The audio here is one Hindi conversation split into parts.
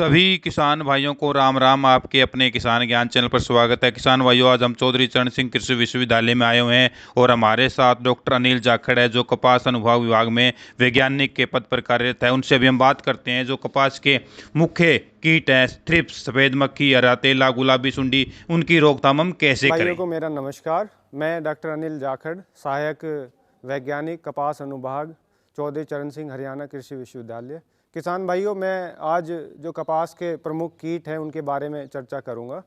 सभी किसान भाइयों को राम राम। आपके अपने किसान ज्ञान चैनल पर स्वागत है। किसान भाइयों, आज हम चौधरी चरण सिंह कृषि विश्वविद्यालय में आए हुए हैं और हमारे साथ डॉक्टर अनिल जाखड़ है, जो कपास अनुभाग विभाग में वैज्ञानिक के पद पर कार्यरत है। उनसे अभी हम बात करते हैं जो कपास के मुख्य कीट हैं, थ्रिप्स, सफेद मक्खी, हरा तेला, गुलाबी सुंडी, उनकी रोकथाम हम कैसे भाइयों करें। को मेरा नमस्कार। मैं डॉक्टर अनिल जाखड़, सहायक वैज्ञानिक कपास अनुभाग, चौधरी चरण सिंह हरियाणा कृषि विश्वविद्यालय। किसान भाइयों, मैं आज जो कपास के प्रमुख कीट हैं उनके बारे में चर्चा करूंगा।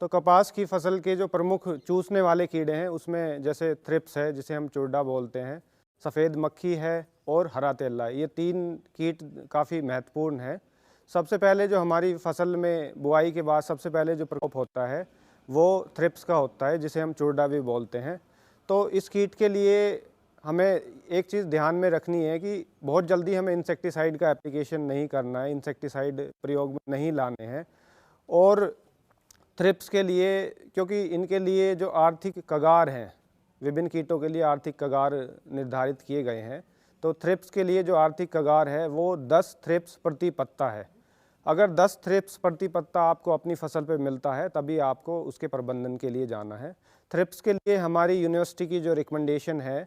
तो कपास की फसल के जो प्रमुख चूसने वाले कीड़े हैं उसमें जैसे थ्रिप्स है, जिसे हम चुरडा बोलते हैं, सफ़ेद मक्खी है और हरा तेला, ये तीन कीट काफ़ी महत्वपूर्ण है। सबसे पहले जो हमारी फसल में बुआई के बाद सबसे पहले जो प्रकोप होता है वो थ्रिप्स का होता है, जिसे हम चुरडा भी बोलते हैं। तो इस कीट के लिए हमें एक चीज़ ध्यान में रखनी है कि बहुत जल्दी हमें इंसेक्टिसाइड का एप्लीकेशन नहीं करना है, इंसेक्टिसाइड प्रयोग में नहीं लाने हैं। और थ्रिप्स के लिए, क्योंकि इनके लिए जो आर्थिक कगार हैं, विभिन्न कीटों के लिए आर्थिक कगार निर्धारित किए गए हैं। तो थ्रिप्स के लिए जो आर्थिक कगार है वो 10 थ्रिप्स प्रति पत्ता है। अगर 10 थ्रिप्स प्रति पत्ता आपको अपनी फसल पे मिलता है तभी आपको उसके प्रबंधन के लिए जाना है। थ्रिप्स के लिए हमारी यूनिवर्सिटी की जो रिकमेंडेशन है,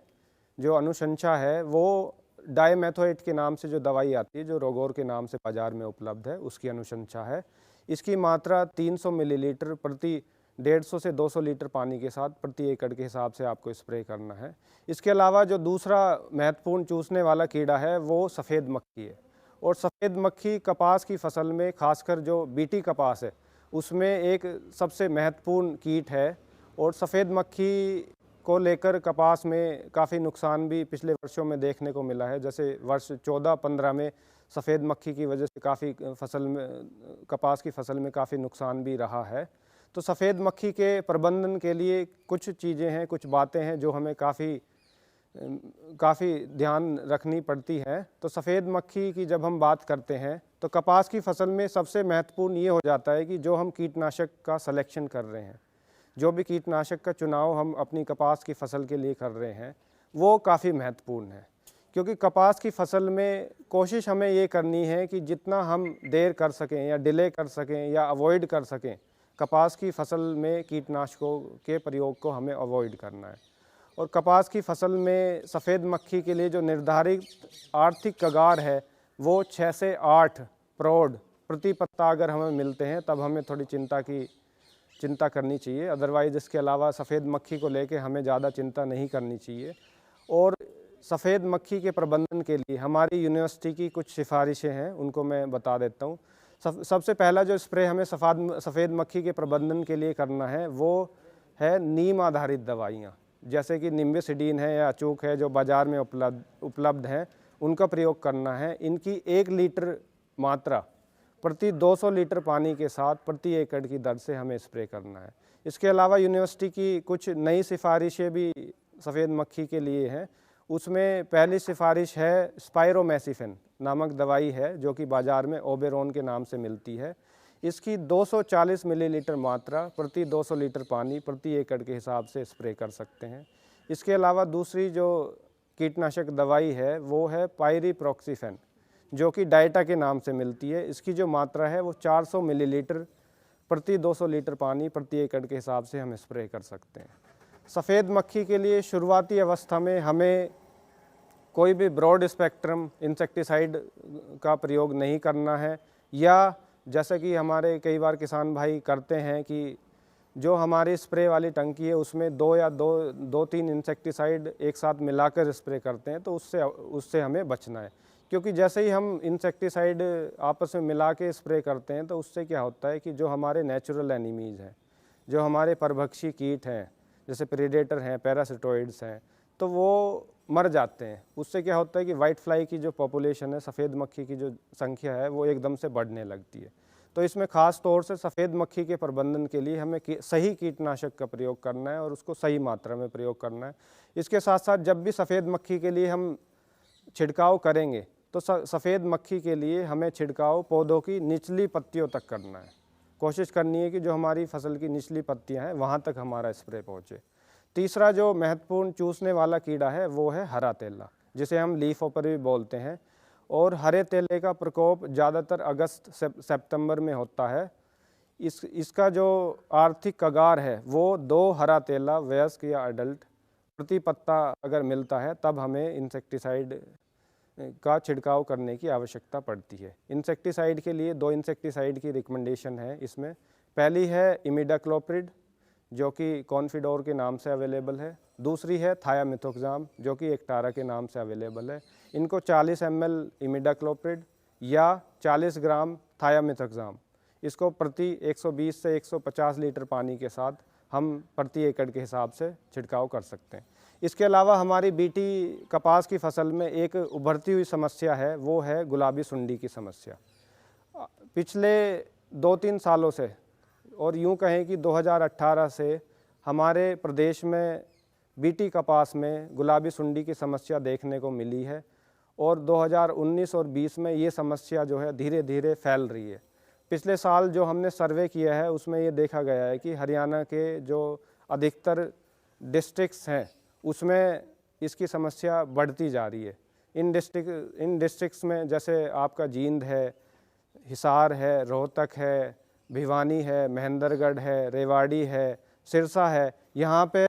जो अनुशंसा है, वो डाइमेथोएट के नाम से जो दवाई आती है, जो रोगोर के नाम से बाज़ार में उपलब्ध है, उसकी अनुशंसा है। इसकी मात्रा 300 मिलीलीटर प्रति 150 से 200 लीटर पानी के साथ प्रति एकड़ के हिसाब से आपको स्प्रे करना है। इसके अलावा जो दूसरा महत्वपूर्ण चूसने वाला कीड़ा है वो सफ़ेद मक्खी है। और सफ़ेद मक्खी कपास की फसल में, खासकर जो बीटी कपास है उसमें एक सबसे महत्वपूर्ण कीट है। और सफ़ेद मक्खी को लेकर कपास में काफ़ी नुकसान भी पिछले वर्षों में देखने को मिला है। जैसे वर्ष 14-15 में सफ़ेद मक्खी की वजह से काफ़ी फसल में, कपास की फसल में काफ़ी नुकसान भी रहा है। तो सफ़ेद मक्खी के प्रबंधन के लिए कुछ चीज़ें हैं, कुछ बातें हैं जो हमें काफ़ी ध्यान रखनी पड़ती है। तो सफ़ेद मक्खी की जब हम बात करते हैं तो कपास की फसल में सबसे महत्वपूर्ण ये हो जाता है कि जो हम कीटनाशक का सिलेक्शन कर रहे हैं, जो भी कीटनाशक का चुनाव हम अपनी कपास की फसल के लिए कर रहे हैं, वो काफ़ी महत्वपूर्ण है। क्योंकि कपास की फसल में कोशिश हमें ये करनी है कि जितना हम देर कर सकें या डिले कर सकें या अवॉइड कर सकें, कपास की फसल में कीटनाशकों के प्रयोग को हमें अवॉइड करना है। और कपास की फसल में सफ़ेद मक्खी के लिए जो निर्धारित आर्थिक कगार है वो 6 से 8 प्रौढ़ प्रति पत्ता अगर हमें मिलते हैं तब हमें थोड़ी चिंता करनी चाहिए। अदरवाइज़ इसके अलावा सफ़ेद मक्खी को लेके हमें ज़्यादा चिंता नहीं करनी चाहिए। और सफ़ेद मक्खी के प्रबंधन के लिए हमारी यूनिवर्सिटी की कुछ सिफारिशें हैं, उनको मैं बता देता हूँ। सबसे पहला जो स्प्रे हमें सफ़ेद मक्खी के प्रबंधन के लिए करना है वो है नीम आधारित दवाइयाँ, जैसे कि निम्बिसिडीन है या अचूक है, जो बाज़ार में उपलब्ध हैं, उनका प्रयोग करना है। इनकी 1 लीटर मात्रा प्रति 200 लीटर पानी के साथ प्रति एकड़ की दर से हमें स्प्रे करना है। इसके अलावा यूनिवर्सिटी की कुछ नई सिफारिशें भी सफ़ेद मक्खी के लिए हैं। उसमें पहली सिफारिश है स्पाइरोमेसिफेन नामक दवाई है, जो कि बाज़ार में ओबेरोन के नाम से मिलती है। इसकी 240 मिलीलीटर मात्रा प्रति 200 लीटर पानी प्रति एकड़ के हिसाब से स्प्रे कर सकते हैं। इसके अलावा दूसरी जो कीटनाशक दवाई है वो है पायरीप्रोक्सीफेन, जो कि डाइटा के नाम से मिलती है। इसकी जो मात्रा है वो 400 मिलीलीटर प्रति 200 लीटर पानी प्रति एकड़ के हिसाब से हम स्प्रे कर सकते हैं। सफ़ेद मक्खी के लिए शुरुआती अवस्था में हमें कोई भी ब्रॉड स्पेक्ट्रम इंसेक्टिसाइड का प्रयोग नहीं करना है, या जैसा कि हमारे कई बार किसान भाई करते हैं कि जो हमारी स्प्रे वाली टंकी है उसमें 2 या 3 एक साथ मिलाकर स्प्रे करते हैं, तो उससे हमें बचना है। क्योंकि जैसे ही हम इंसेक्टिसाइड आपस में मिला के स्प्रे करते हैं तो उससे क्या होता है कि जो हमारे नेचुरल एनिमीज़ हैं, जो हमारे परभक्षी कीट हैं, जैसे प्रेडेटर हैं, पैरासिटोइड्स हैं, तो वो मर जाते हैं। उससे क्या होता है कि वाइट फ्लाई की जो पॉपुलेशन है, सफ़ेद मक्खी की जो संख्या है, वो एकदम से बढ़ने लगती है। तो इसमें ख़ास तौर से सफ़ेद मक्खी के प्रबंधन के लिए हमें सही कीटनाशक का प्रयोग करना है और उसको सही मात्रा में प्रयोग करना है। इसके साथ साथ जब भी सफ़ेद मक्खी के लिए हम छिड़काव करेंगे तो सफ़ेद मक्खी के लिए हमें छिड़काव पौधों की निचली पत्तियों तक करना है। कोशिश करनी है कि जो हमारी फसल की निचली पत्तियां हैं वहाँ तक हमारा स्प्रे पहुँचे। तीसरा जो महत्वपूर्ण चूसने वाला कीड़ा है वो है हरा तेला, जिसे हम लीफ होपर भी बोलते हैं। और हरे तेले का प्रकोप ज़्यादातर अगस्त सितंबर में होता है। इसका जो आर्थिक कगार है वो 2 हरा तेला वयस्क या अडल्ट प्रति पत्ता अगर मिलता है तब हमें इंसेक्टिसाइड का छिड़काव करने की आवश्यकता पड़ती है। इंसेक्टिसाइड के लिए 2 इंसेक्टिसाइड की रिकमेंडेशन है इसमें। पहली है इमिडाक्लोप्रिड जो कि कॉन्फिडोर के नाम से अवेलेबल है। दूसरी है थायामिथोक्साम जो कि एक्टारा के नाम से अवेलेबल है। इनको 40 ml इमिडाक्लोप्रिड या 40 ग्राम थायामिथोक्साम इसको प्रति 120 से 150 लीटर पानी के साथ हम प्रति एकड़ के हिसाब से छिड़काव कर सकते हैं। इसके अलावा हमारी बीटी कपास की फसल में एक उभरती हुई समस्या है, वो है गुलाबी सुंडी की समस्या। पिछले 2-3 सालों से और यूँ कहें कि 2018 से हमारे प्रदेश में बीटी कपास में गुलाबी सुंडी की समस्या देखने को मिली है और 2019 और 20 में ये समस्या जो है धीरे धीरे फैल रही है। पिछले साल जो हमने सर्वे किया है उसमें ये देखा गया है कि हरियाणा के जो अधिकतर डिस्ट्रिक्ट्स हैं उसमें इसकी समस्या बढ़ती जा रही है। इन डिस्ट्रिक्ट्स में जैसे आपका जींद है, हिसार है, रोहतक है, भिवानी है, महेंद्रगढ़ है, रेवाड़ी है, सिरसा है, यहाँ पे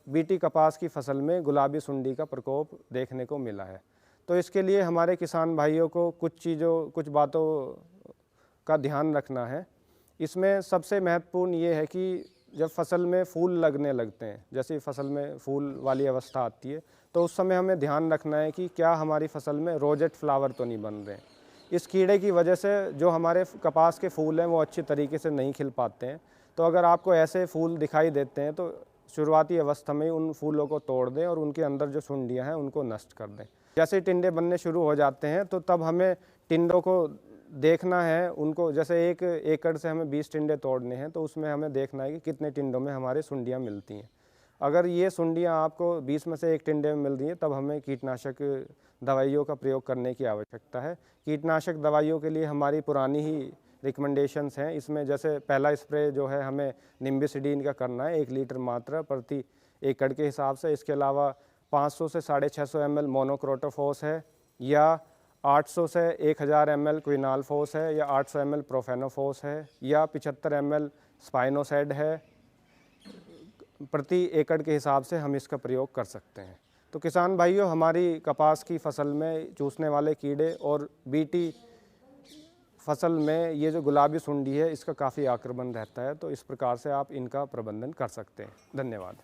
बीटी कपास की फसल में गुलाबी सुंडी का प्रकोप देखने को मिला है। तो इसके लिए हमारे किसान भाइयों को कुछ बातों का ध्यान रखना है। इसमें सबसे महत्वपूर्ण ये है कि जब फसल में फूल लगने लगते हैं, जैसे फसल में फूल वाली अवस्था आती है, तो उस समय हमें ध्यान रखना है कि क्या हमारी फसल में रोजेट फ्लावर तो नहीं बन रहे हैं। इस कीड़े की वजह से जो हमारे कपास के फूल हैं वो अच्छी तरीके से नहीं खिल पाते हैं। तो अगर आपको ऐसे फूल दिखाई देते हैं तो शुरुआती अवस्था में ही उन फूलों को तोड़ दें और उनके अंदर जो सुंडियाँ हैं उनको नष्ट कर दें। जैसे टिंडे बनने शुरू हो जाते हैं तो तब हमें टिंडों को देखना है, उनको जैसे 1 एकड़ से हमें 20 टिंडे तोड़ने हैं तो उसमें हमें देखना है कि कितने टिंडों में हमारे सुंडियाँ मिलती हैं। अगर ये सुंडियाँ आपको 20 में से 1 टिंडे में मिल रही हैं तब हमें कीटनाशक दवाइयों का प्रयोग करने की आवश्यकता है। कीटनाशक दवाइयों के लिए हमारी पुरानी ही रिकमेंडेशंस हैं। इसमें जैसे पहला स्प्रे जो है हमें निम्बिसिडीन का करना है 1 लीटर मात्रा प्रति एकड़ के हिसाब से। इसके अलावा 500 से 650 ml मोनोक्रोटोफॉस है या 800 से 1000 ml क्विनालफॉस है या 800 ml प्रोफेनोफॉस है या 75 ml स्पाइनोसाइड है। प्रति एकड़ के हिसाब से हम इसका प्रयोग कर सकते हैं। तो किसान भाइयों, हमारी कपास की फसल में चूसने वाले कीड़े और बीटी फसल में ये जो गुलाबी सुंडी है इसका काफ़ी आक्रमण रहता है, तो इस प्रकार से आप इनका प्रबंधन कर सकते हैं। धन्यवाद।